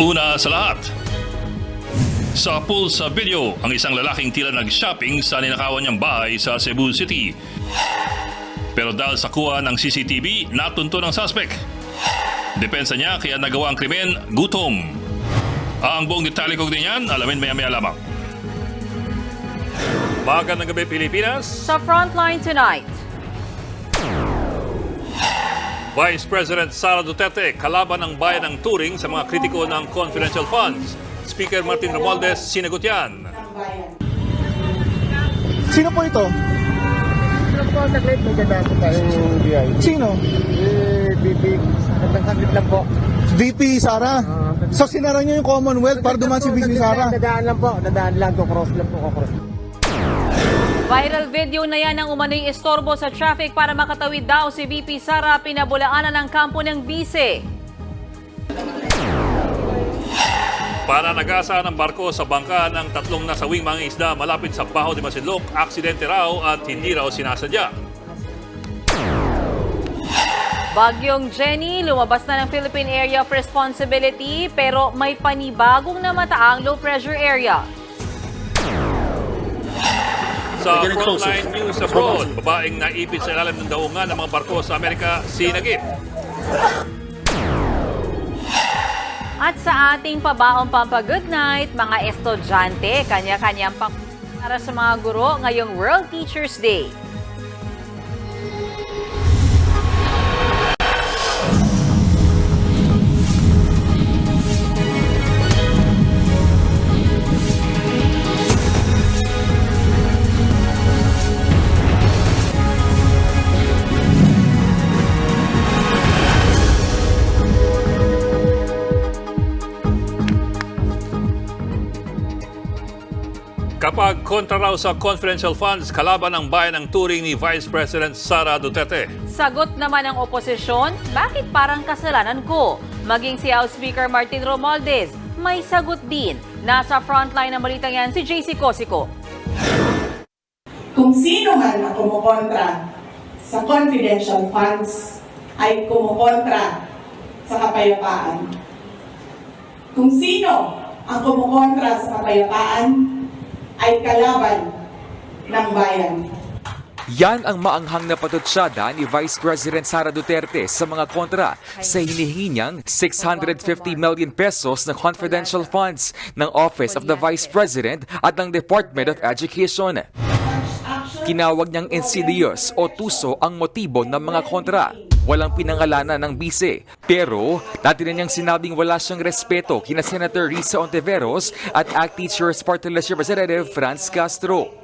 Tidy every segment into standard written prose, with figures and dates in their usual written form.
Una sa lahat, sa pulsa video, ang isang lalaking tila nag-shopping sa ninakawan niyang bahay sa Cebu City. Pero dahil sa kuha ng CCTV, natunto ng suspect. Depensa niya kaya nagawa ang krimen, gutom. Ang buong detalye ko din yan, alamin maya-maya lamang. Magandang gabi, Pilipinas. Sa Frontline tonight, Vice President Sara Duterte kalaban ng bayan ng Turing sa mga kritiko ng confidential funds. Speaker Martin Romualdez sinagot yan. Sino po ito? Lang po, saglit, may ganda po tayong BI. Sino? BP, saglit lang po. VP Sara. So sinara niyo yung Commonwealth para dumaan si VP Sara. Dadaan lang po, dadaan lang, kukross lang po, kukross. viral video na yan ang umano'y istorbo sa traffic para makatawid daw si VP Sara pinabulaanan ng kampo ng bise. Para nagasa ng barko sa bangka ng tatlong nasawing mga isda malapit sa Baho de Masinloc, aksidente raw at hindi raw sinasadya. Bagyong Jenny, lumabas na ng Philippine Area of Responsibility pero may panibagong namataang low pressure area. Sa Frontline News Abroad, babaeng naipit sa ilalim ng daungan ng mga barko sa Amerika, sinagip. At sa ating pabaong pampa-good night, mga estudyante, kanya-kanyang para sa mga guro ngayong World Teachers Day. Kapag kontra raw sa confidential funds, kalaban ang bayan ng Turing ni Vice President Sara Duterte. Sagot naman ng oposisyon, bakit parang kasalanan ko? Maging si House Speaker Martin Romualdez, may sagot din. Nasa frontline ng balitang yan si JC Cosico. Kung sino man ang kumukontra sa confidential funds ay kumukontra sa kapayapaan. Kung sino ang kumukontra sa kapayapaan ay kalaban ng bayan. Yan ang maanghang na patutsada ni Vice President Sara Duterte sa mga kontra sa hinihingi niyang 650 million pesos na confidential funds ng Office of the Vice President at ng Department of Education. Kinawag niyang insidious o tuso ang motibo ng mga kontra. Walang pinangalanan ng bise. Pero, dati na niyang sinabing wala siyang respeto kina Senator Risa Ontiveros at ACT Teachers Party List Representative Franz Castro.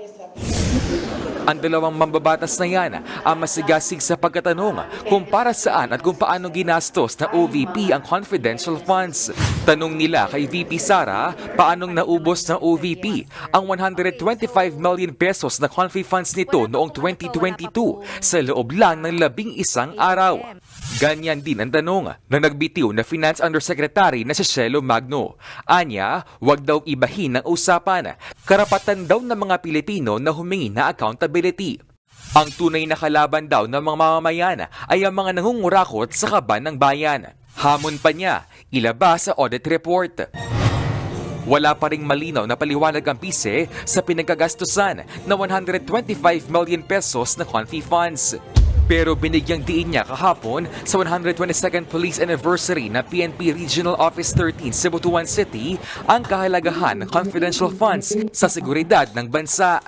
Ang dalawang mambabatas na yan ang masigasig sa pagkatanong kung para saan at kung paano ginastos ng OVP ang confidential funds. Tanong nila kay VP Sara, paanong naubos ng OVP ang 125 million pesos na confi funds nito noong 2022 sa loob lang ng 11 araw. Ganyan din ang tanong ng nagbitiw na Finance Undersecretary na si Cielo Magno. Anya, wag daw ibahin ng usapan. Karapatan daw ng mga Pilipino na humingi na accountability. Ang tunay na kalaban daw ng mga mamamayan ay ang mga nangungurakot sa kaban ng bayan. Hamon pa niya, ilabas sa audit report. Wala pa ring malinaw na paliwanag ang PISE sa pinagkagastusan na 125 million pesos na confi funds. Pero binigyang diin niya kahapon sa 122nd Police Anniversary na PNP Regional Office 13 Cebutuan City ang kahalagahan ng confidential funds sa seguridad ng bansa.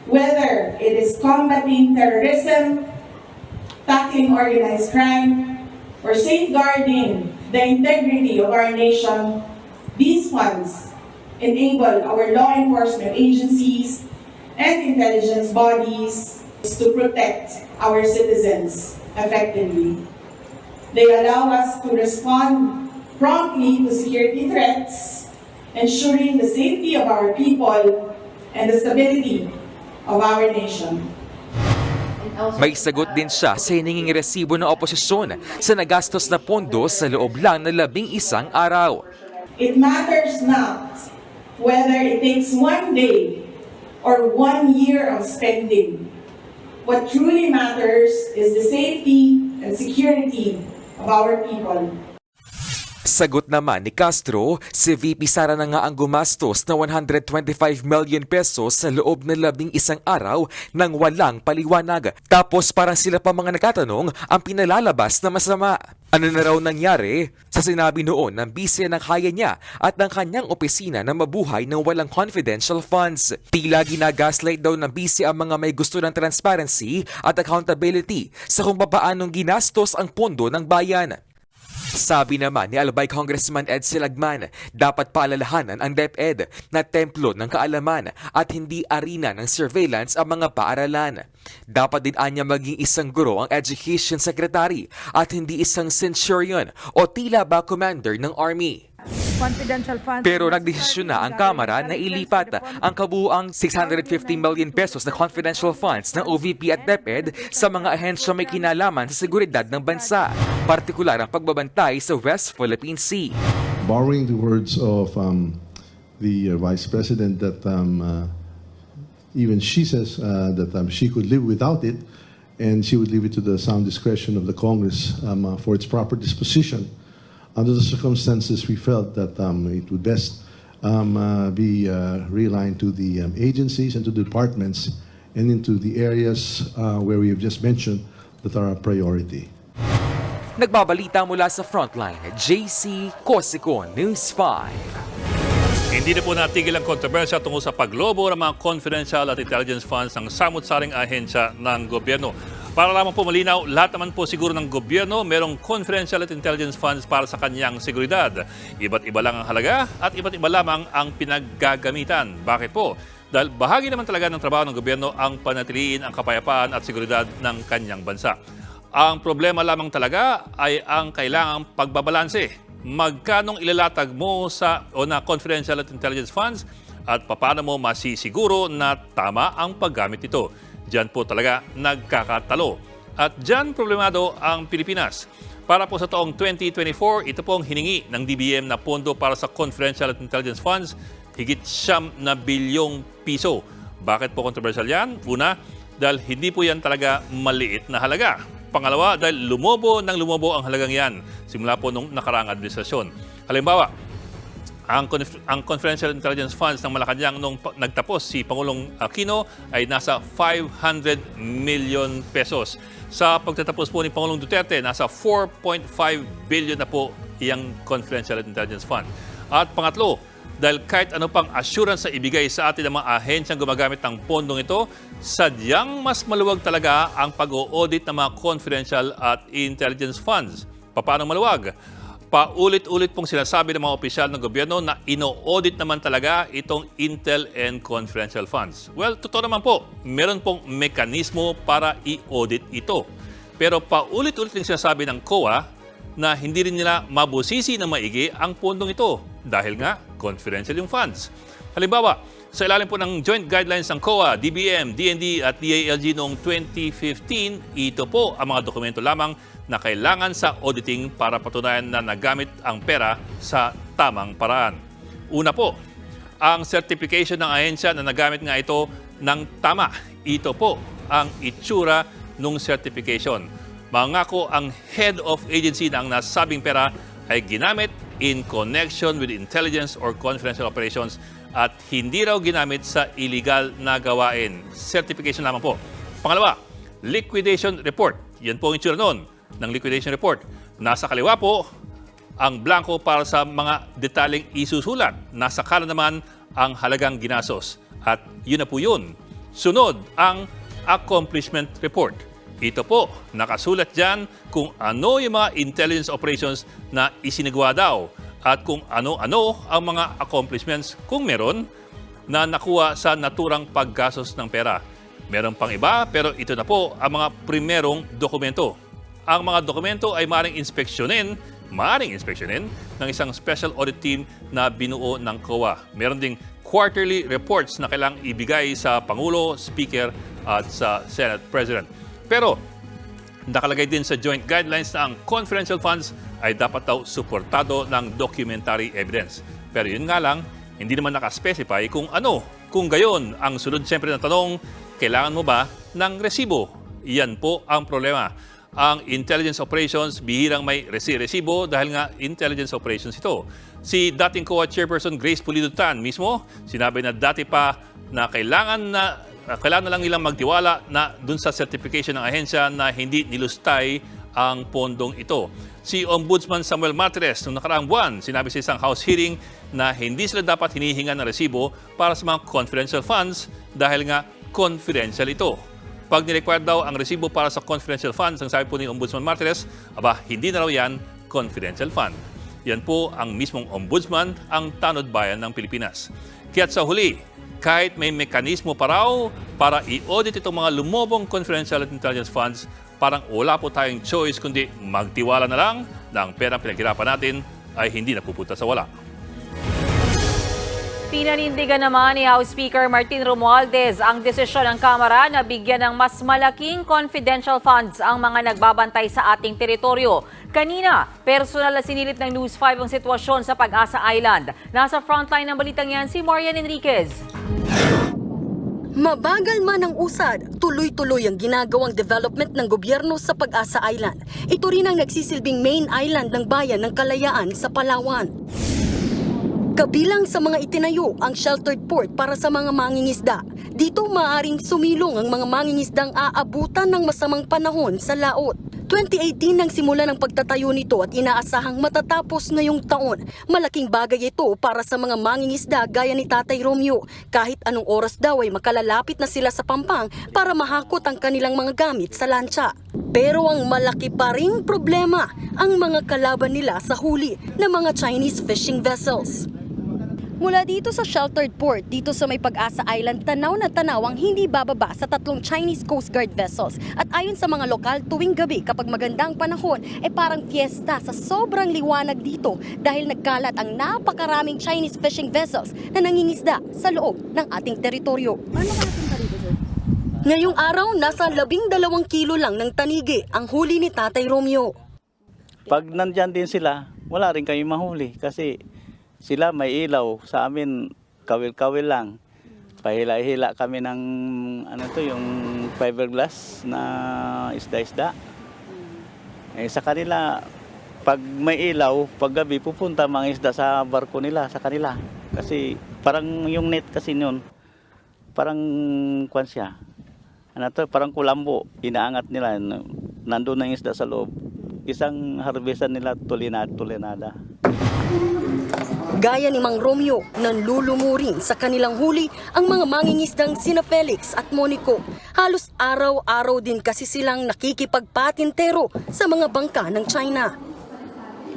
Whether it is combating terrorism, tackling organized crime, or safeguarding the integrity of our nation, these funds enable our law enforcement agencies and intelligence bodies to protect our citizens effectively. They allow us to respond promptly to security threats, ensuring the safety of our people and the stability of our nation. May sagot din siya sa hininging resibo ng oposisyon sa nagastos na pondo sa loob lang ng 11 araw. It matters not whether it takes 1 day or 1 year of spending. What truly matters is the safety and security of our people. Sagot naman ni Castro, si VP Sara na nga ang gumastos na 125 million pesos sa loob ng 11 araw nang walang paliwanag. Tapos parang sila pa mga nagtatanong ang pinalalabas na masama. Ano na raw nangyari sa sinabi noon ng bise ng kaya niya at ng kanyang opisina na mabuhay ng walang confidential funds. Tila ginagaslight daw ng bise ang mga may gusto ng transparency at accountability sa kung paanong ginastos ang pondo ng bayan. Sabi naman ni Albay Congressman Ed Silagman, dapat paalalahanan ang DepEd na templo ng kaalaman at hindi arena ng surveillance ang mga paaralan. Dapat din anya maging isang guro ang Education Secretary at hindi isang centurion o tila ba commander ng Army. Confidential funds. Pero nagdesisyon na ang Kamara na ilipat ang kabuuang 650 million pesos na confidential funds ng OVP at DepEd sa mga ahensya may kinalaman sa seguridad ng bansa, partikular ang pagbabantay sa West Philippine Sea. Borrowing the words of the Vice President that even she says that she could live without it and she would leave it to the sound discretion of the Congress for its proper disposition. Under the circumstances, we felt that it would best be realigned to the agencies and to the departments and into the areas where we have just mentioned that are a priority. Nagbabalita mula sa Frontline, JC Cosico, News 5. Hindi na po natigil ang kontrobersya tungkol sa paglobo ng mga confidential at intelligence funds ng samut-saring ahensya ng gobyerno. Para lamang po malinaw, lahat naman po siguro ng gobyerno merong confidential at intelligence funds para sa kanyang seguridad. Iba't iba lang ang halaga at iba't iba lamang ang pinaggagamitan. Bakit po? Dahil bahagi naman talaga ng trabaho ng gobyerno ang panatiliin ang kapayapaan at seguridad ng kanyang bansa. Ang problema lamang talaga ay ang kailangang pagbabalanse. Magkanong ilalatag mo sa na confidential at intelligence funds at paano mo masisiguro na tama ang paggamit nito. Diyan po talaga nagkakatalo. At diyan problemado ang Pilipinas. Para po sa taong 2024, ito pong hiningi ng DBM na pondo para sa confidential at intelligence funds, higit 9 bilyong piso. Bakit po controversial yan? Una, dahil hindi po yan talaga maliit na halaga. Pangalawa, dahil lumobo ang halagang yan simula po nung nakaraang administrasyon. Halimbawa, ang confidential intelligence funds ng Malacanang nung nagtapos si Pangulong Aquino ay nasa 500 million pesos. Sa pagtatapos po ni Pangulong Duterte, nasa 4.5 billion na po iyang confidential intelligence fund. At pangatlo, dahil kahit ano pang assurance na ibigay sa atin ng mga ahensyang gumagamit ng pondong ito, sadyang mas maluwag talaga ang pag-o-audit ng mga confidential at intelligence funds. Paano maluwag? Paulit-ulit pong sinasabi ng mga opisyal ng gobyerno na ino-audit naman talaga itong Intel and confidential funds. Well, totoo naman po, meron pong mekanismo para i-audit ito. Pero paulit-ulit din sinasabi ng COA na hindi rin nila mabusisi na maigi ang pondong ito dahil nga confidential yung funds. Halimbawa, sa ilalim po ng joint guidelines ng COA, DBM, DND at DILG noong 2015, ito po ang mga dokumento lamang na kailangan sa auditing para patunayan na nagamit ang pera sa tamang paraan. Una po, ang certification ng ahensya na nagamit nga ito ng tama. Ito po ang itsura ng certification. Mangako ang head of agency na ang nasabing pera ay ginamit in connection with intelligence or confidential operations at hindi raw ginamit sa illegal na gawain. Certification lamang po. Pangalawa, liquidation report. Yan po ang itsura noon ng liquidation report. Nasa kaliwa po ang blanco para sa mga detaling isusulat. Nasa kanan naman ang halagang ginastos. At yun na po yun. Sunod ang accomplishment report. Ito po, nakasulat dyan kung ano yung mga intelligence operations na isinagawa daw at kung ano-ano ang mga accomplishments kung meron na nakuha sa naturang paggastos ng pera. Meron pang iba pero ito na po ang mga primerong dokumento. Ang mga dokumento ay maaaring inspeksyonin ng isang special audit team na binuo ng COA. Meron ding quarterly reports na kailangang ibigay sa Pangulo, Speaker at sa Senate President. Pero nakalagay din sa joint guidelines na ang confidential funds ay dapat daw suportado ng documentary evidence. Pero yun nga lang, hindi naman nakaspecify kung ano. Kung gayon, ang sunod siyempre na tanong, kailangan mo ba ng resibo? Iyan po ang problema. ang intelligence operations, bihirang may resibo dahil nga intelligence operations ito. Si dating COA Chairperson Grace Pulido Tan mismo, sinabi na dati pa na kailangan na lang nilang magtiwala na dun sa certification ng ahensya na hindi nilustay ang pondong ito. Si Ombudsman Samuel Matres noong nakaraang buwan, sinabi sa isang House hearing na hindi sila dapat hinihinga ng resibo para sa mga confidential funds dahil nga confidential ito. Pag nirequire daw ang resibo para sa confidential funds, ang sabi po ni Ombudsman Matres, hindi na raw yan confidential fund. Yan po ang mismong ombudsman, ang tanod bayan ng Pilipinas. Kaya't sa huli, kahit may mekanismo pa raw para i-audit itong mga lumobong confidential at intelligence funds, parang wala po tayong choice kundi magtiwala na lang na ang perang pinaghirapan natin ay hindi napupunta sa wala. Pinanindigan naman ni House Speaker Martin Romualdez ang desisyon ng Kamara na bigyan ng mas malaking confidential funds ang mga nagbabantay sa ating teritoryo. Kanina, personal na sinilit ng News 5 ang sitwasyon sa Pag-asa Island. Nasa frontline ng balitang yan si Marian Enriquez. Mabagal man ang usad, tuloy-tuloy ang ginagawang development ng gobyerno sa Pag-asa Island. Ito rin ang nagsisilbing main island ng bayan ng Kalayaan sa Palawan. Kabilang sa mga itinayo ang sheltered port para sa mga mangingisda. Dito maaaring sumilong ang mga mangingisdang aabutan ng masamang panahon sa laot. 2018 nang simula ng pagtatayo nito at inaasahang matatapos ngayong taon. Malaking bagay ito para sa mga mangingisda gaya ni Tatay Romeo. Kahit anong oras daw ay makalalapit na sila sa Pampang para mahakot ang kanilang mga gamit sa lancha. Pero ang malaki pa ring problema, ang mga kalaban nila sa huli ng mga Chinese fishing vessels. Mula dito sa sheltered port, dito sa may Pag-asa Island, tanaw na tanaw ang hindi bababa sa 3 Chinese Coast Guard vessels. At ayon sa mga lokal, tuwing gabi kapag magandang panahon, parang fiesta sa sobrang liwanag dito dahil nagkalat ang napakaraming Chinese fishing vessels na nangingisda sa loob ng ating teritoryo. Ngayong araw, nasa 12 kilo lang ng tanigi ang huli ni Tatay Romeo. Pag nandyan din sila, wala rin kami mahuli kasi sila may ilaw, sa amin kawil-kawil lang. Pahila-hila kami ng yung fiberglass na isda-isda. Sa kanila, pag may ilaw, pag gabi pupunta mga isda sa barko nila, sa kanila. Kasi parang yung net kasi yun, parang siya. Parang kulambo, inaangat nila, nandun ang isda sa loob. Isang harvestan nila tulinada. Gaya ni Mang Romeo, nanlulumurin sa kanilang huli ang mga mangingisdang sina Felix at Monico. Halos araw-araw din kasi silang nakikipagpatintero sa mga bangka ng China.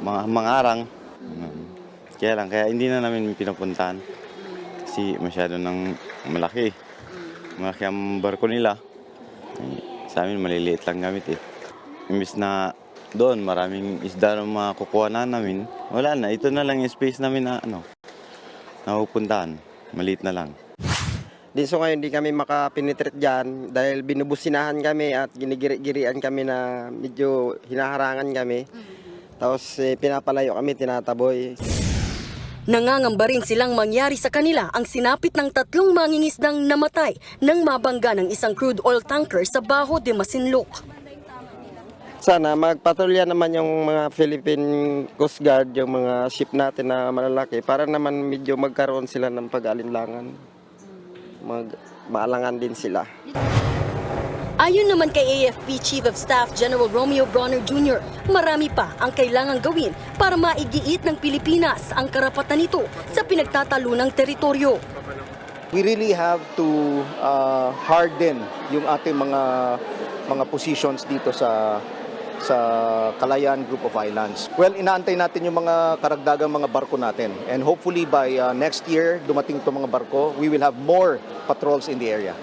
Mga arang, kaya hindi na namin pinapuntahan kasi masyado ng malaki. Malaki ang barko nila. Sa amin maliliit lang gamit Imbis na doon, maraming isda na makukuha na namin. Wala na, ito na lang yung space namin na napupuntahan. Maliit na lang. So ngayon, hindi kami makapenetrate dyan dahil binubusinahan kami at ginigiri-girian kami na medyo hinaharangan kami. Tapos pinapalayo kami, tinataboy. Nangangamba rin silang mangyari sa kanila ang sinapit ng 3 mangingisdang namatay nang mabangga ng isang crude oil tanker sa Bajo de Masinloc. Sana magpatrolya naman yung mga Philippine Coast Guard, yung mga ship natin na malalaki para naman medyo magkaroon sila ng pag-alinlangan. Maalangan din sila. Ayon naman kay AFP Chief of Staff General Romeo Bronner Jr., marami pa ang kailangang gawin para maigiit ng Pilipinas ang karapatan nito sa pinagtatalunang teritoryo. We really have to harden yung ating mga positions dito sa Kalayaan Group of Islands. Well, inaantay natin yung mga karagdagang mga barko natin. And hopefully by next year, dumating itong mga barko, we will have more patrols in the area.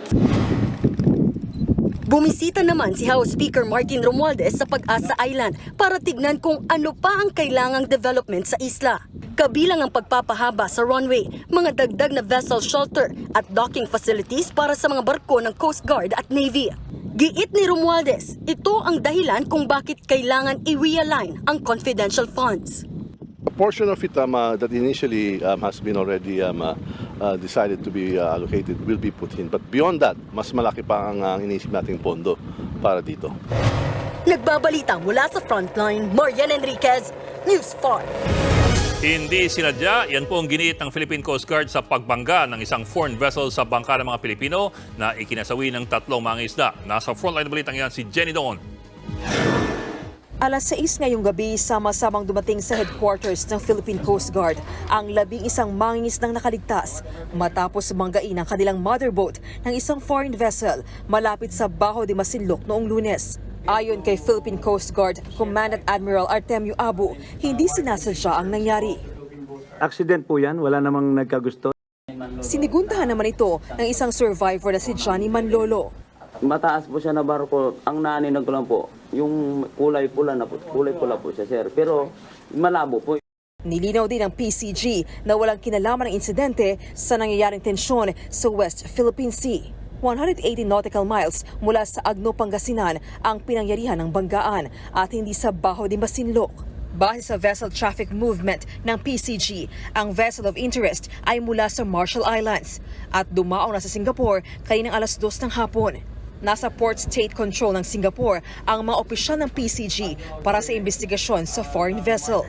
Bumisita naman si House Speaker Martin Romualdez sa Pag-asa Island para tignan kung ano pa ang kailangang development sa isla. Kabilang ang pagpapahaba sa runway, mga dagdag na vessel shelter at docking facilities para sa mga barko ng Coast Guard at Navy. Giit ni Romualdez, ito ang dahilan kung bakit kailangan i-realign ang confidential funds. A portion of it that initially has been already decided to be allocated will be put in. But beyond that, mas malaki pa ang iniisip nating pondo para dito. Nagbabalita mula sa Frontline, Marian Enriquez, News 5. Hindi sinadya, yan po ang giniit ng Philippine Coast Guard sa pagbangga ng isang foreign vessel sa bangka ng mga Pilipino na ikinasawi ng 3 mga isda. Nasa frontline balitang yan si Jenny Doon. Alas 6 ngayong gabi, sama-samang dumating sa headquarters ng Philippine Coast Guard ang 11 mangingisdang nakaligtas matapos banggain ang kanilang motherboat ng isang foreign vessel malapit sa Bajo de Masinloc noong Lunes. Ayon kay Philippine Coast Guard Commandant Admiral Artemio Abu, hindi sinasadya ang nangyari. Accident po yan, wala namang nagkagusto. Sinigundahan naman ito ng isang survivor na si Johnny Manlolo. Mataas po siya na barko. Ang naaninag ko lang po, yung kulay pula po siya, sir. Pero malabo po. Nilinaw din ng PCG na walang kinalaman ng insidente sa nangyayaring tensyon sa West Philippine Sea. 180 nautical miles mula sa Agno, Pangasinan ang pinangyarihan ng banggaan at hindi sa Bajo de Masinloc. Base sa vessel traffic movement ng PCG, ang vessel of interest ay mula sa Marshall Islands at dumaong na sa Singapore kaninang alas 2 ng hapon. Nasa Port State Control ng Singapore ang mga opisyal ng PCG para sa investigasyon sa foreign vessel.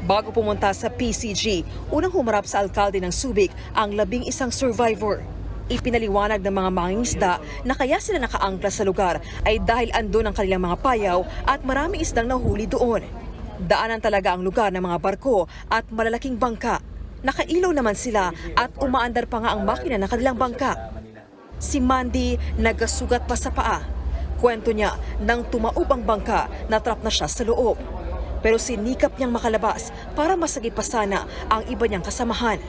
Bago pumunta sa PCG, unang humarap sa alkalde ng Subic ang 11 survivor. Ipinaliwanag ng mga mangingisda na kaya sila nakaangkla sa lugar ay dahil andun ang kanilang mga payaw at maraming isdang nahuli doon. Daanan talaga ang lugar ng mga barko at malalaking bangka. Nakailaw naman sila at umaandar pa nga ang makina ng kanilang bangka. Si Mandy nagasugat pa sa paa. Kwento niya, nang tumaob ang bangka, natrap na siya sa loob. Pero sinikap niyang makalabas para masagip pa sana ang iba niyang kasamahan.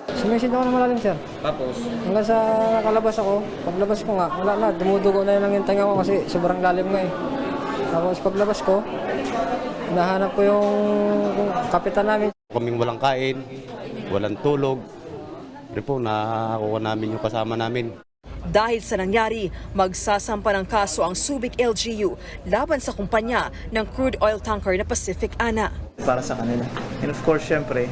Sumisid ako ng malalim, sir. Tapos? Hanggang sa nakalabas ako, paglabas ko nga, wala na, dumudugo na lang yung tenga ko kasi sobrang lalim nga eh. Tapos paglabas ko, nahanap ko yung kapitan namin. Kaming walang kain, walang tulog. Rin po, nakakuha namin yung kasama namin. Dahil sa nangyari, magsasampa ng kaso ang Subic LGU laban sa kumpanya ng crude oil tanker na Pacific Ana. Para sa kanila. And of course, syempre,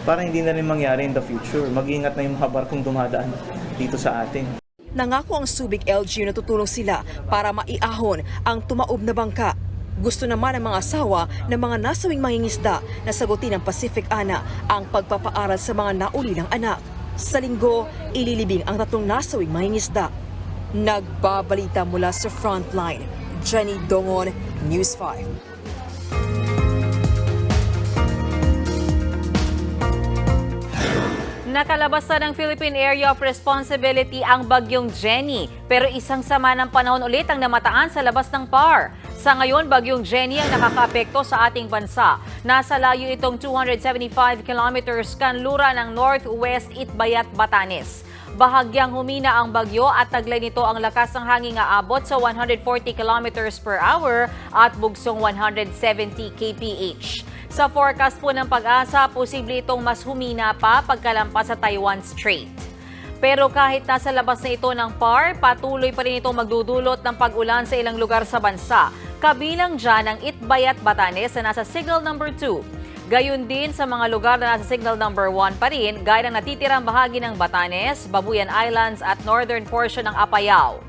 para hindi na rin mangyari in the future, mag-iingat na yung mga barkong dumadaan dito sa atin. Nangako ang Subic LGU na tutulong sila para maiahon ang tumaob na bangka. Gusto naman ng mga asawa ng mga nasawing mangingisda na sagutin ng Pacific Ana ang pagpapaaral sa mga nauli ng anak. Sa linggo, ililibing ang 3 nasawing mangingisda. Nagbabalita mula sa Frontline, Jenny Dongon, News 5. Nakalabas ng Philippine Area of Responsibility ang bagyong Jenny, pero isang sama ng panahon ulit ang namataan sa labas ng PAR. Sa ngayon, bagyong Jenny ang nakakaapekto sa ating bansa. Nasa layo itong 275 kilometers kanlura ng Northwest Itbayat, Batanes. Bahagyang humina ang bagyo at taglay nito ang lakas ng hangin aabot sa 140 kilometers per hour at bugsong 170 kph. Sa forecast po ng Pag-asa, posible itong mas humina pa pagkalampas sa Taiwan Strait. Pero kahit nasa labas na ito ng PAR, patuloy pa rin itong magdudulot ng pag-ulan sa ilang lugar sa bansa. Kabilang dyan ang Itbayat, Batanes na nasa signal number 2. Gayun din sa mga lugar na nasa signal number 1 pa rin, gaya ng natitirang bahagi ng Batanes, Babuyan Islands at northern portion ng Apayao.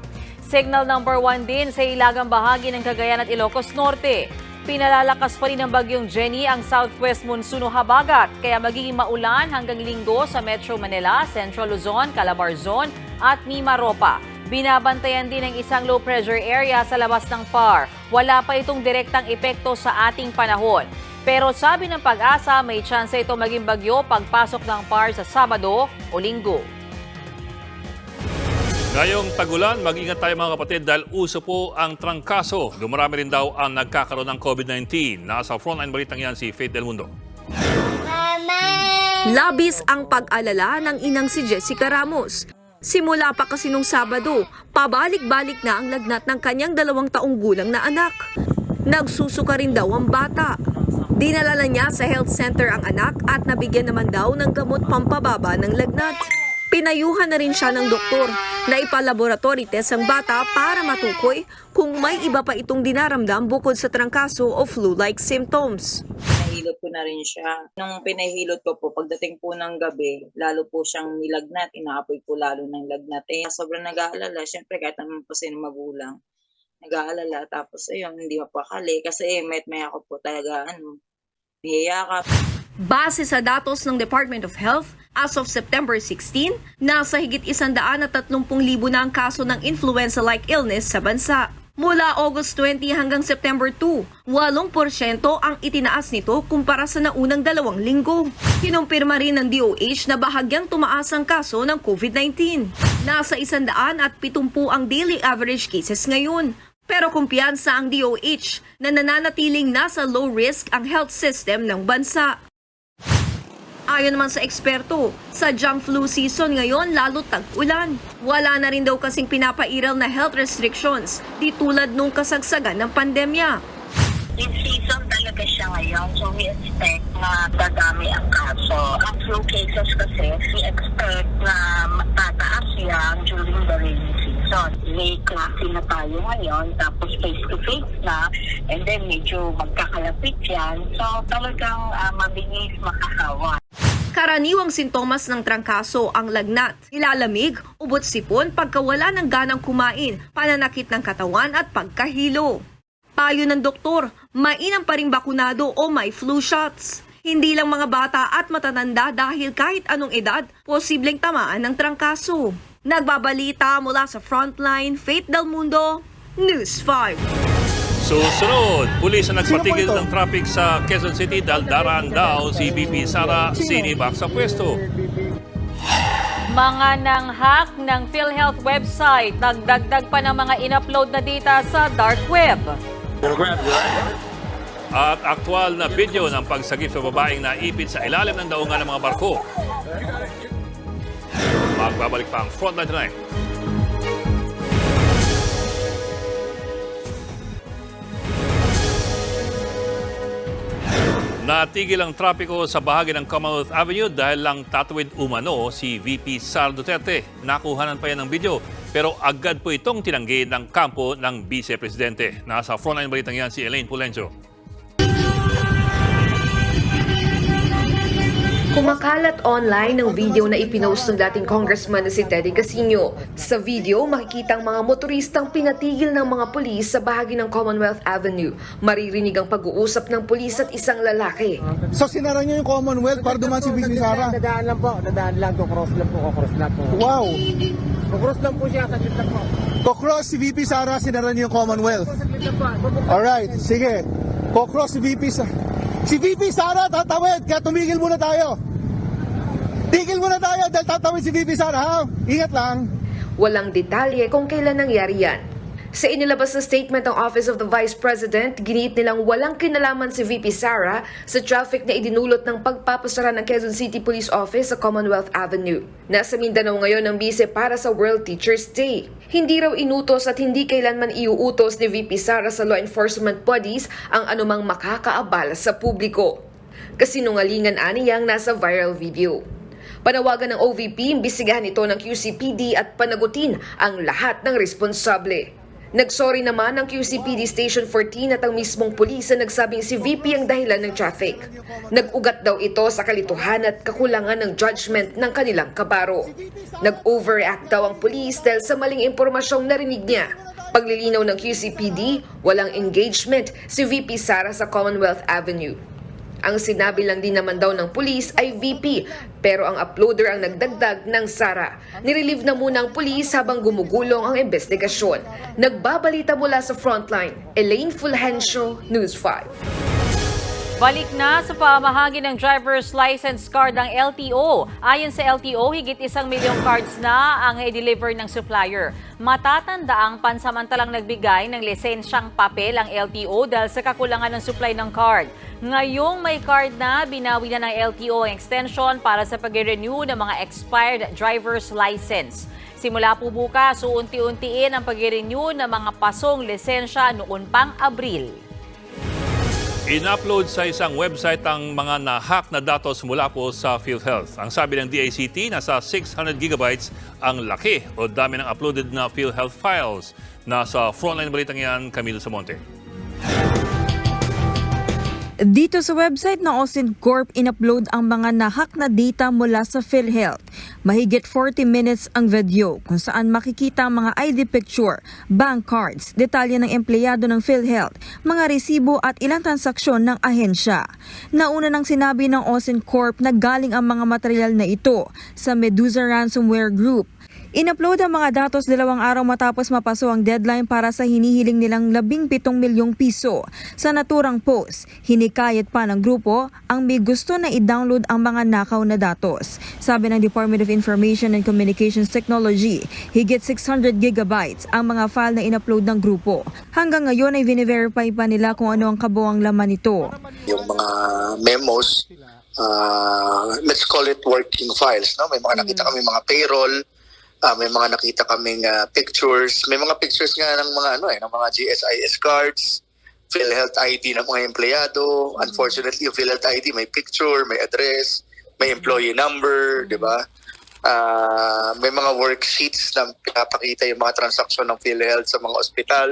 Signal number 1 din sa ilagang bahagi ng Cagayan at Ilocos Norte. Pinalalakas pa rin ng bagyong Jenny ang southwest monsoon o habagat, kaya magiging maulan hanggang linggo sa Metro Manila, Central Luzon, Calabar Zone at Mimaropa. Binabantayan din ng isang low pressure area sa labas ng PAR. Wala pa itong direktang epekto sa ating panahon. Pero sabi ng Pag-asa, may tsansa ito maging bagyo pagpasok ng PAR sa Sabado o Linggo. Ngayong tagulan, mag-ingat tayo mga kapatid dahil uso po ang trangkaso. Dumarami rin daw ang nagkakaroon ng COVID-19. Nasa frontline balitang yan si Faith Del Mundo. Labis ang pag-alala ng inang si Jessica Ramos. Simula pa kasi nung Sabado, pabalik-balik na ang lagnat ng kanyang 2 taong gulang na anak. Nagsusuka rin daw ang bata. Dinala na niya sa health center ang anak at nabigyan naman daw ng gamot pampababa ng lagnat. Pinayuhan na rin siya ng doktor na ipalaboratory test ang bata para matukoy kung may iba pa itong dinaramdam bukod sa trangkaso o flu-like symptoms. Pinahilot ko na rin siya. Nung pinahilot ko po, pagdating po ng gabi, lalo po siyang nilagnat, inaapoy po lalo ng lagnat. Sobrang nag-aalala, syempre kahit naman po sino magulang. nag-aalala. Tapos ayun, hindi mapakali kasi may ako po talaga niyayakap. Base sa datos ng Department of Health, as of September 16, nasa higit 130,000 na ang kaso ng influenza-like illness sa bansa. Mula August 20 hanggang September 2, 8% ang itinaas nito kumpara sa naunang 2 linggo. Kinumpirma rin ng DOH na bahagyang tumaas ang kaso ng COVID-19. Nasa 170 ang daily average cases ngayon. Pero kumpiyansa ang DOH na nananatiling nasa low risk ang health system ng bansa. Ayon naman sa eksperto, sadyang flu season ngayon lalo tag-ulan. Wala na rin daw kasing pinapairal na health restrictions di tulad nung kasagsagan ng pandemya. In season talaga siya ngayon, so we expect na dadami ang kaso. Ang flu cases kasi, we expect na matataas yan during the rainy season. May klase na tayo ngayon, tapos face-to-face na, and then medyo magkakalapit yan. So talagang mabilis makahawa. Karaniwang sintomas ng trangkaso ang lagnat, nilalamig, ubot sipon, pagkawala ng ganang kumain, pananakit ng katawan at pagkahilo. Payo ng doktor, mainam pa ring bakunado o may flu shots. Hindi lang mga bata at matatanda dahil kahit anong edad, posibleng tamaan ng trangkaso. Nagbabalita mula sa Frontline, Faith Del Mundo, News 5. Susunod, pulis na nagpatigil ng traffic sa Quezon City dahil daraan daw si VP Sara sinibak sa pwesto. Mga nang-hack ng PhilHealth website, nagdagdag pa ng mga in-upload na data sa dark web. At aktwal na video ng pagsagip sa babaeng naipit sa ilalim ng daungan ng mga barko. Magbabalik pa ang Frontline tonight. Natigil ang trapiko sa bahagi ng Commonwealth Avenue dahil lang tatawid umano si VP Sara Duterte. Nakuhanan pa yan ng video pero agad po itong tinanggi ng kampo ng Vice Presidente. Nasa Frontline balitang yan si Elaine Pulencio. Kumakalat online ang video na ipinost ng dating congressman na si Teddy Casino. Sa video, makikita ang mga motoristang pinatigil ng mga pulis sa bahagi ng Commonwealth Avenue. Maririnig ang pag-uusap ng pulis at isang lalaki. So sinara niyo yung Commonwealth para dumaan si VP Sara? Dadaan lang po, kukross lang po. Wow! Kukross lang po siya, saglit lang po. Kukross si VP Sara, sinara niyo yung Commonwealth. Alright, sige. Kukross si VP Sara. Si VP Sara tatawid, kaya tumigil muna tayo. Tigil muna tayo dahil tatawid si VP Sara, ha? Ingat lang. Walang detalye kung kailan nangyari yan. Sa inilabas na statement ng Office of the Vice President, giniit nilang walang kinalaman si VP Sara sa traffic na idinulot ng pagpapasara ng Quezon City Police Office sa Commonwealth Avenue. Nasa Mindanao ngayon ang bise para sa World Teachers Day. Hindi raw inutos at hindi kailanman iuutos ni VP Sara sa law enforcement bodies ang anumang makakaabala sa publiko. Kasinungalingan aniyang nasa viral video. Panawagan ng OVP, imbestigahan ito ng QCPD at panagutin ang lahat ng responsable. Nagsorry naman ang QCPD Station 14 at ang mismong pulis na nagsabing si VP ang dahilan ng traffic. Nag-ugat daw ito sa kalituhan at kakulangan ng judgment ng kanilang kabaro. Nag-overreact daw ang pulis dahil sa maling impormasyong narinig niya. Paglilinaw ng QCPD, walang engagement si VP Sara sa Commonwealth Avenue. Ang sinabi lang din naman daw ng pulis ay VP, pero ang uploader ang nagdagdag ng Sara. Nirelieve na muna ang pulis habang gumugulong ang investigasyon. Nagbabalita mula sa Frontline, Elaine Fulgencio, News 5. Balik na sa pamahagi ng driver's license card ng LTO. Ayon sa LTO, higit 1 milyong cards na ang i-deliver ng supplier. Matatanda ang pansamantalang nagbigay ng lisensyang papel ang LTO dahil sa kakulangan ng supply ng card. Ngayong may card na, binawi na ng LTO ang extension para sa pag-renew ng mga expired driver's license. Simula po bukas, unti-untiin ang pag-renew ng mga pasong lisensya noon pang Abril. In-upload sa isang website ang mga na-hack na datos mula po sa PhilHealth. Ang sabi ng DICT, nasa 600 gigabytes ang laki o dami ng uploaded na PhilHealth files. Nasa Frontline balitang yan, Camilo Samonte. Dito sa website ng Austin Corp, in-upload ang mga nahack na data mula sa PhilHealth. Mahigit 40 minutes ang video kung saan makikita ang mga ID picture, bank cards, detalye ng empleyado ng PhilHealth, mga resibo at ilang transaksyon ng ahensya. Nauna nang sinabi ng Austin Corp na galing ang mga material na ito sa Medusa Ransomware Group. In-upload ang mga datos 2 araw matapos mapaso ang deadline para sa hinihiling nilang 17 milyong piso. Sa naturang post, hinikayat pa ng grupo ang may gusto na i-download ang mga nakaw na datos. Sabi ng Department of Information and Communications Technology, higit 600 gigabytes ang mga file na in-upload ng grupo. Hanggang ngayon ay vini-verify pa nila kung ano ang kabuuang laman nito. Yung mga memos, let's call it working files, no? May mga nakita kami mga payroll, may mga nakita kaming pictures, may mga pictures nga ng mga ng mga GSIS cards, PhilHealth ID ng mga empleyado. Unfortunately, yung PhilHealth ID may picture, may address, may employee number, di ba? May mga worksheets na pinapakita yung mga transaksyon ng PhilHealth sa mga ospital,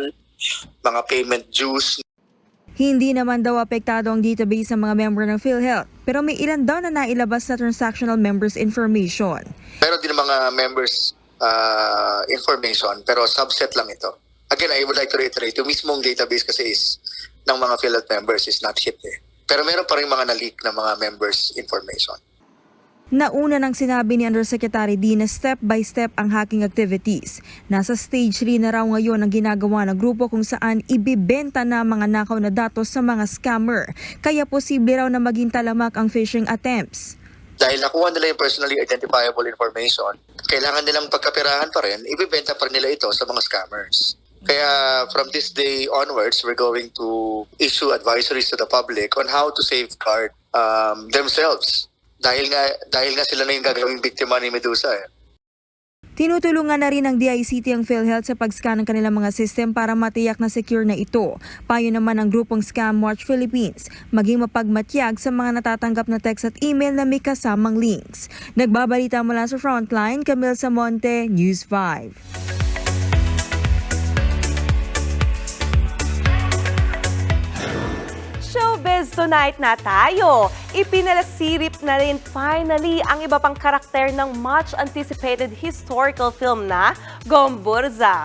mga payment dues. Hindi naman daw apektado ang database ng mga member ng PhilHealth, pero may ilan daw na nailabas na transactional members information. Meron din mga members information, pero subset lang ito. Again, I would like to reiterate, yung mismong database kasi is ng mga PhilHealth members is not hit eh. Pero meron pa rin mga na-leak na mga members information. Nauna nang sinabi ni Undersecretary D na step-by-step ang hacking activities. Nasa stage 3 na raw ngayon ang ginagawa ng grupo kung saan ibibenta na mga nakaw na datos sa mga scammer. Kaya posible raw na maging talamak ang phishing attempts. Dahil nakuha nila yung personally identifiable information, kailangan nilang pagkapirahan pa rin, ibibenta pa rin nila ito sa mga scammers. Kaya from this day onwards, we're going to issue advisories to the public on how to safeguard themselves. Dahil nga sila na yung gagawing biktima ni Medusa eh. Tinutulungan na rin ng DICT ang PhilHealth sa pag-scan ng kanilang mga system para matiyak na secure na ito. Payo naman ng grupong Scam Watch Philippines, maging mapagmatyag sa mga natatanggap na text at email na may kasamang links. Nagbabalita mula sa Frontline, Camille Samonte, News 5. Showbiz tonight na tayo. Ipinalasirip na rin finally ang iba pang karakter ng much-anticipated historical film na Gomburza.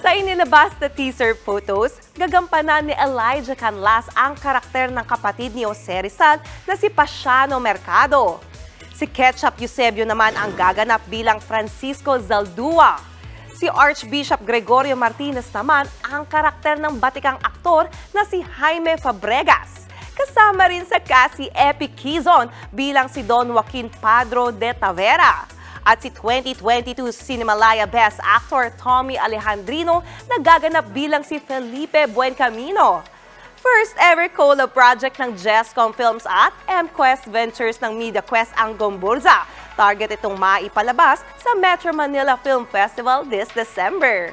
Sa inilabas na teaser photos, gagampanan ni Elijah Canlas ang karakter ng kapatid ni Jose Rizal na si Pasiano Mercado. Si Ketchup Eusebio naman ang gaganap bilang Francisco Zaldua. Si Archbishop Gregorio Martinez naman ang karakter ng batikang aktor na si Jaime Fabregas. Kasama rin sa cast si Epi Quizon bilang si Don Joaquin Padro de Tavera. At si 2022 Cinemalaya Best Actor Tommy Alejandrino na gaganap bilang si Felipe Buencamino. First ever collab project ng Jescom Films at MQuest Ventures ng MediaQuest ang Gomburza. Target itong maipalabas sa Metro Manila Film Festival this December.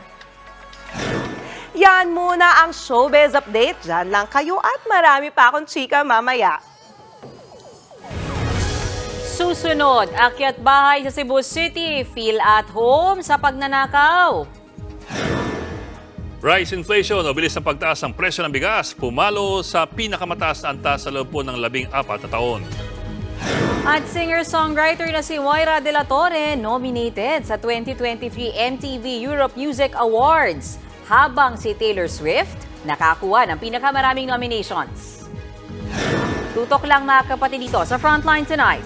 Yan muna ang showbiz update. Diyan lang kayo at marami pa akong chika mamaya. Susunod, akyat bahay sa Cebu City. Feel at home sa pagnanakaw. Rise inflation o bilis ng pagtaas ng presyo ng bigas, pumalo sa pinakamataas na antas sa loob po ng 14 na taon. At singer-songwriter na si Moira De La Torre nominated sa 2023 MTV Europe Music Awards, habang si Taylor Swift nakakuha ng pinakamaraming nominations. Tutok lang mga kapatid dito sa Frontline Tonight.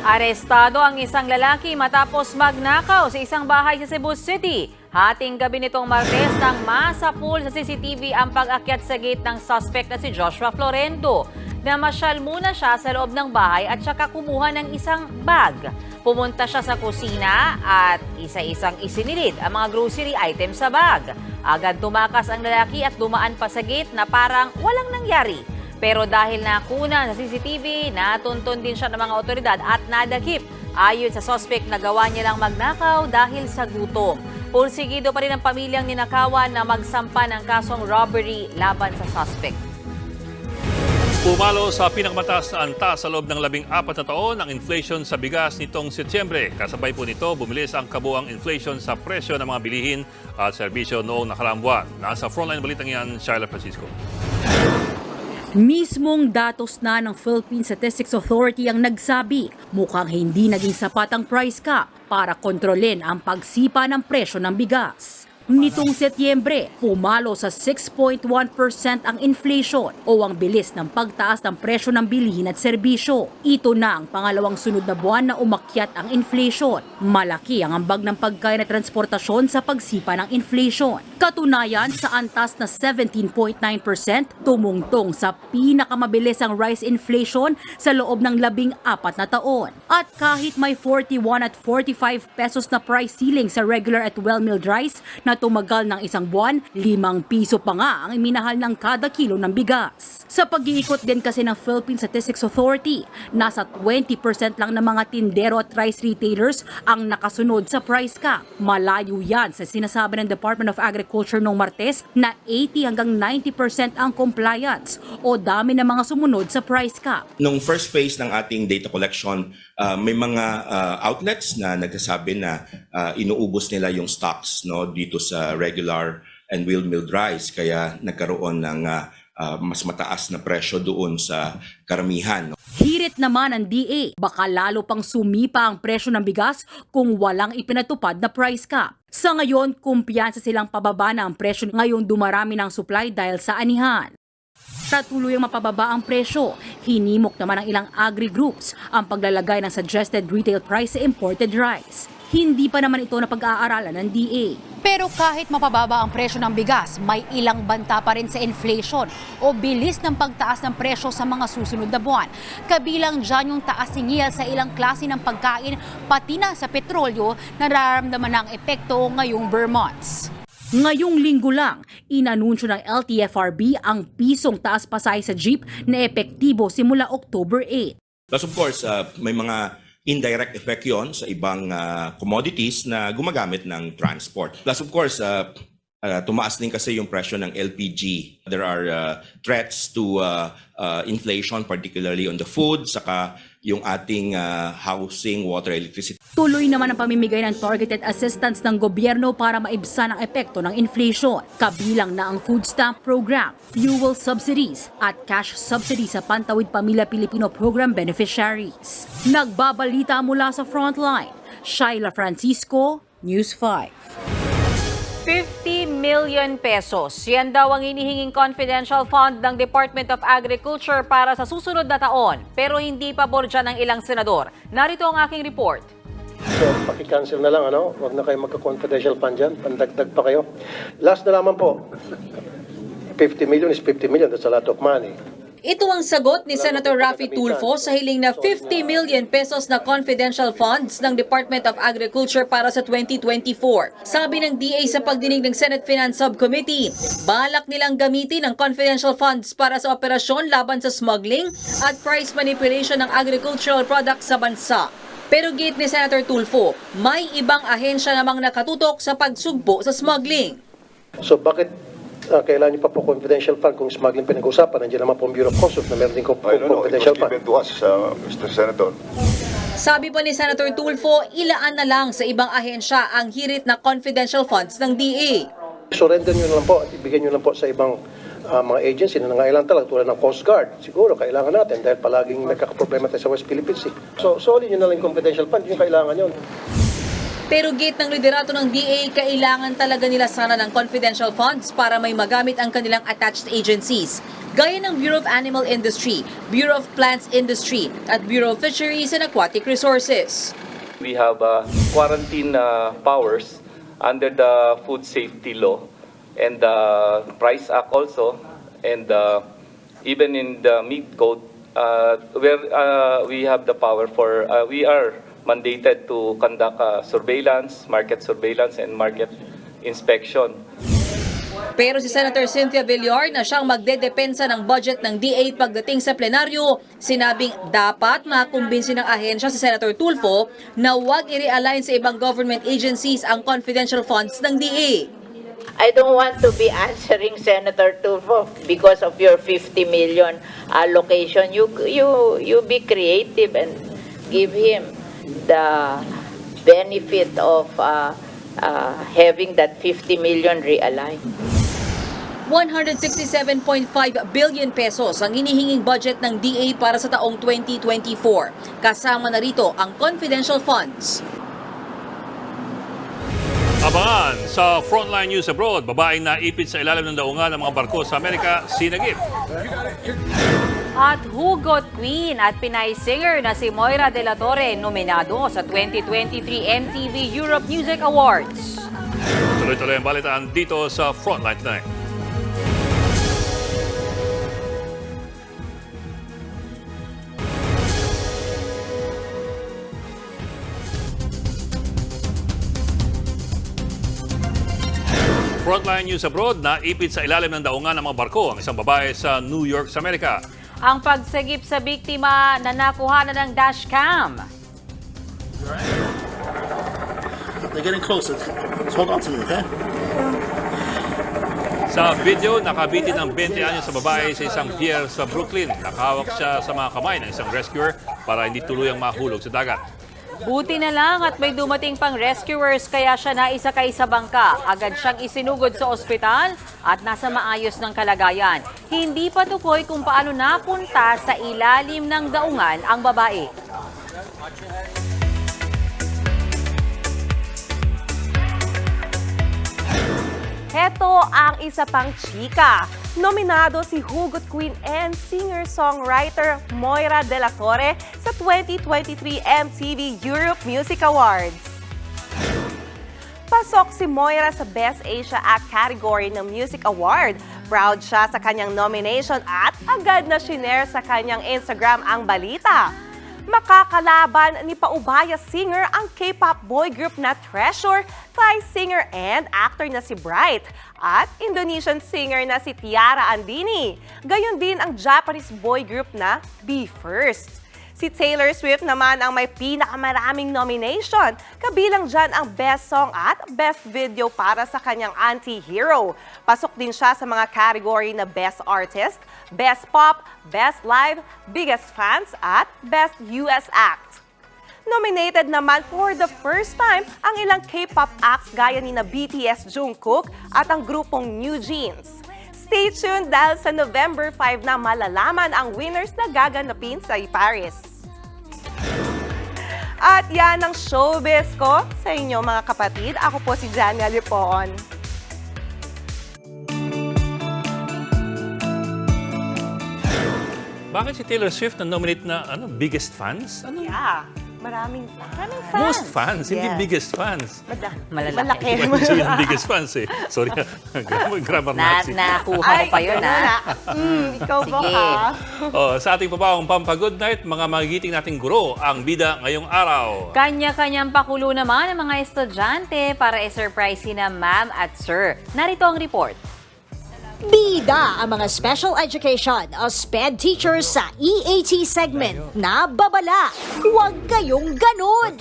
Arestado ang isang lalaki matapos magnakaw sa isang bahay sa Cebu City. Hating gabi nitong Martes nang masapul sa CCTV ang pag-akyat sa gate ng suspect na si Joshua Florendo. Namasyal muna siya sa loob ng bahay at saka kumuha ng isang bag. Pumunta siya sa kusina at isa-isang isinilid ang mga grocery items sa bag. Agad tumakas ang lalaki at dumaan pa sa gate na parang walang nangyari. Pero dahil nakuna sa CCTV, natuntun din siya ng mga otoridad at nadakip. Ayon sa suspect, nagawa niya lang magnakaw dahil sa gutom. Pursigido pa rin ang pamilyang ninakawan na magsampa ng kasong robbery laban sa suspect. Pumalo sa pinakamataas na antas sa loob ng 14 na taon ang inflation sa bigas nitong Setyembre. Kasabay po nito, bumilis ang kabuang inflation sa presyo ng mga bilihin at serbisyo noong nakaraang buwan. Nasa frontline balitang yan, Shyla Francisco. Mismong datos na ng Philippine Statistics Authority ang nagsabi, mukhang hindi naging sapat ang price cap para kontrolin ang pagsipa ng presyo ng bigas. Nitong Setyembre, pumalo sa 6.1% ang inflation o ang bilis ng pagtaas ng presyo ng bilihin at serbisyo. Ito na ang pangalawang sunod na buwan na umakyat ang inflation. Malaki ang ambag ng pagkain at transportasyon sa pagsipa ng inflation. Katunayan, sa antas na 17.9%, tumungtong sa pinakamabilis ang rice inflation sa loob ng 14 na taon. At kahit may 41 at 45 pesos na price ceiling sa regular at well-milled rice na tumagal ng isang buwan, 5 piso pa nga ang iminahal ng kada kilo ng bigas. Sa pag-iikot din kasi ng Philippine Statistics Authority, nasa 20% lang ng mga tindero at rice retailers ang nakasunod sa price cap. Malayo yan sa sinasabi ng Department of Agriculture noong Martes na 80 hanggang 90% ang compliance o dami ng mga sumunod sa price cap. Nung first phase ng ating data collection, may mga outlets na nagsasabi na inuubos nila yung stocks dito sa regular and well-milled rice, kaya nagkaroon ng mas mataas na presyo doon sa karamihan. Hirit naman ang DA, baka lalo pang sumipa ang presyo ng bigas kung walang ipinatupad na price cap. Sa ngayon, kumpiyansa silang pababa na ang presyo ngayong dumarami ng supply dahil sa anihan. Sa tuluyang mapababa ang presyo, hinimok naman ng ilang agri-groups ang paglalagay ng suggested retail price sa imported rice. Hindi pa naman ito na pag-aaralan ng DA. Pero kahit mapababa ang presyo ng bigas, may ilang banta pa rin sa inflation o bilis ng pagtaas ng presyo sa mga susunod na buwan. Kabilang dyan yung taas singil sa ilang klase ng pagkain, pati na sa petrolyo na nararamdaman ng epekto ngayong bare months. Ngayong linggo lang, inanunsyo ng LTFRB ang pisong taas pasay sa jeep na epektibo simula October 8. Plus of course, may mga indirect effect yon sa ibang commodities na gumagamit ng transport. Plus of course, tumaas din kasi yung presyo ng LPG. There are threats to inflation, particularly on the food, saka yung ating housing, water, electricity. Tuloy naman ang pamimigay ng targeted assistance ng gobyerno para maibsan ang epekto ng inflation. Kabilang na ang food stamp program, fuel subsidies at cash subsidies sa Pantawid Pamilya Pilipino Program beneficiaries. Nagbabalita mula sa Frontline, Shyla Francisco, News 5. 50 million pesos. Yan daw ang hinihinging confidential fund ng Department of Agriculture para sa susunod na taon. Pero hindi pabor dyan ng ilang senador. Narito ang aking report. So, paki-cancel na lang, Huwag na kayo magka-confidential fund dyan. Pandagdag pa kayo. Last na naman po. 50 million is 50 million. That's a lot of money. Ito ang sagot ni Senator Raffy Tulfo sa hiling na 50 million pesos na confidential funds ng Department of Agriculture para sa 2024. Sabi ng DA sa pagdinig ng Senate Finance Subcommittee, balak nilang gamitin ang confidential funds para sa operasyon laban sa smuggling at price manipulation ng agricultural products sa bansa. Pero gate ni Senator Tulfo, may ibang ahensya namang nakatutok sa pagsugpo sa smuggling. So, bakit kailangan niyo pa po confidential fund kung smuggling pinag-usapan? Nandiyan naman po ang Bureau of Customs na meron din confidential fund. Mr. Senator. Sabi pa ni Senator Tulfo, ilaan na lang sa ibang ahensya ang hirit na confidential funds ng DA. Surrender niyo na lang po at ibigay niyo lang po sa ibang mga agency na nangailangan talaga tulad ng Coast Guard. Siguro kailangan natin dahil palaging nagkakaproblema tayo sa West Philippine Sea. So, solid niyo na lang yung confidential fund, yung kailangan yun. Pero gate ng liderato ng DA, kailangan talaga nila sana ng confidential funds para may magamit ang kanilang attached agencies. Gaya ng Bureau of Animal Industry, Bureau of Plants Industry, at Bureau of Fisheries and Aquatic Resources. We have quarantine powers under the Food Safety Law and the Price Act also, and even in the Meat Code, where we have the power for, we are mandated to conduct surveillance, market surveillance, and market inspection. Pero si Senator Cynthia Villar na siyang magdedepensa ng budget ng DA pagdating sa plenaryo, sinabing dapat makumbinsi ng ahensya si Senator Tulfo na huwag i-realign sa ibang government agencies ang confidential funds ng DA. I don't want to be answering Senator Tulfo because of your 50 million allocation. You be creative and give him the benefit of having that 50 million realigned. 167.5 billion pesos ang hinihinging budget ng DA para sa taong 2024. Kasama na rito ang confidential funds. Abangan sa Frontline News Abroad, babaeng naipit sa ilalim ng daungan ng mga barko sa Amerika, sinagip. At Hugot Queen at Pinay singer na si Moira de la Torre nominado sa 2023 MTV Europe Music Awards. Tuloy-tuloy ang balitaan dito sa Frontline Tonight. Frontline News Abroad, naipit sa ilalim ng daungan ng mga barko ang isang babae sa New York sa Amerika. Ang pagsagip sa biktima na nakuha na ng dashcam. They're getting closer. Just hold on to me, okay? Sa video, nakabitin ang 20 anyos sa babae sa isang pier sa Brooklyn. Nakahawak siya sa mga kamay ng isang rescuer para hindi tuluyang mahulog sa dagat. Buti na lang at may dumating pang rescuers kaya siya naisakay sa bangka. Agad siyang isinugod sa ospital at nasa maayos ng kalagayan. Hindi pa tukoy kung paano napunta sa ilalim ng daungan ang babae. Heto ang isa pang chika. Nominado si Hugot Queen and singer-songwriter Moira de la Torre sa 2023 MTV Europe Music Awards. Pasok si Moira sa Best Asia Act category ng Music Award. Proud siya sa kanyang nomination at agad na shinare sa kanyang Instagram ang balita. Makakalaban ni Paubaya singer ang K-pop boy group na Treasure, Thai singer and actor na si Bright, at Indonesian singer na si Tiara Andini. Gayon din ang Japanese boy group na Be First. Si Taylor Swift naman ang may pinakamaraming nomination. Kabilang dyan ang Best Song at Best Video para sa kanyang Anti-Hero. Pasok din siya sa mga category na Best Artist, Best Pop, Best Live, Biggest Fans at Best US Act. Nominated naman for the first time ang ilang K-pop acts gaya ni na BTS Jungkook at ang grupong New Jeans. Stay tuned dahil sa November 5 na malalaman ang winners na gaganapin sa Paris. At yan ang showbiz ko sa inyo mga kapatid. Ako po si Jania Lipon. Bakit si Taylor Swift na nominate na biggest fans? Yeah. Maraming fans. Most fans, hindi Yes. biggest fans. Malaki. So yung biggest fans eh. Sorry, grammar Nazi. Nakuha ko pa yun, ha? Ikaw ba Sige. ha? Sa ating papawang Pampa-Good Night, mga magigiting nating guro ang bida ngayong araw. Kanya-kanyang pakulo naman ang mga estudyante para i-surprise sina ma'am at sir. Narito ang report. Bida ang mga special education o SPED teachers sa EAT segment na babala. Huwag kayong ganun!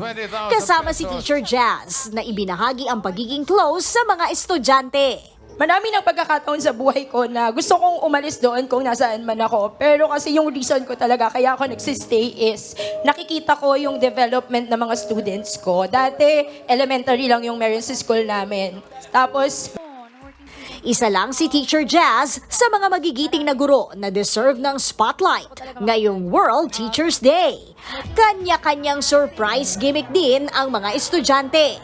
Kasama si Teacher Jazz na ibinahagi ang pagiging close sa mga estudyante. Marami ng pagkakataon sa buhay ko na gusto kong umalis doon kung nasaan man ako. Pero kasi yung reason ko talaga kaya ako nagsistay is nakikita ko yung development ng mga students ko. Dati, elementary lang yung meron sa school namin. Tapos, isa lang si Teacher Jazz sa mga magigiting na guro na deserve ng spotlight ngayong World Teachers Day. Kanya-kanyang surprise gimmick din ang mga estudyante.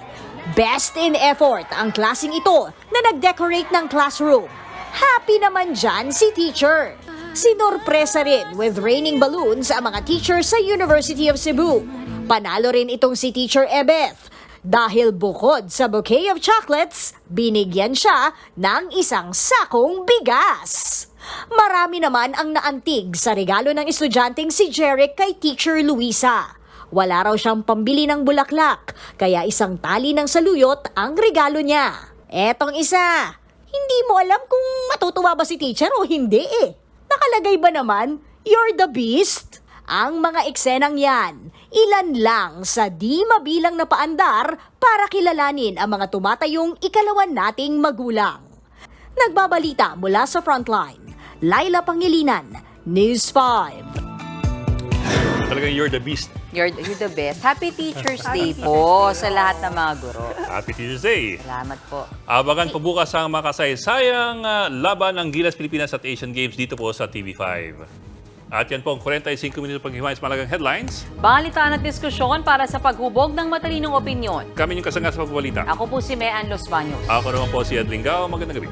Best in effort ang klaseng ito na nag-decorate ng classroom. Happy naman dyan si teacher. Sinorpresa rin with raining balloons ang mga teachers sa University of Cebu. Panalo rin itong si Teacher Ebeth. Dahil bukod sa bouquet of chocolates, binigyan siya ng isang sakong bigas. Marami naman ang naantig sa regalo ng estudyanteng si Jeric kay Teacher Luisa. Wala raw siyang pambili ng bulaklak, kaya isang tali ng saluyot ang regalo niya. Etong isa, hindi mo alam kung matutuwa ba si teacher o hindi eh. Nakalagay ba naman, "You're the beast"? Ang mga eksenang yan, ilan lang sa di mabilang na paandar para kilalanin ang mga tumatayong ikalawan nating magulang. Nagbabalita mula sa Frontline, Laila Pangilinan, News 5. Talagang you're the beast. You're the best. Happy Teacher's Day po sa lahat ng mga guro. Happy Teacher's Day. Salamat po. Abangan po bukas ang makasaysayang laban ng Gilas Pilipinas at Asian Games dito po sa TV5. At yan po ang 45 minuto paghihimayin sa malagang headlines. Balitaan at diskusyon para sa paghubog ng matalinong opinyon. Kami yung kasangga sa pagbabalita. Ako po si Mean Los Baños. Ako naman po si Ed Lingao. Magandang gabi.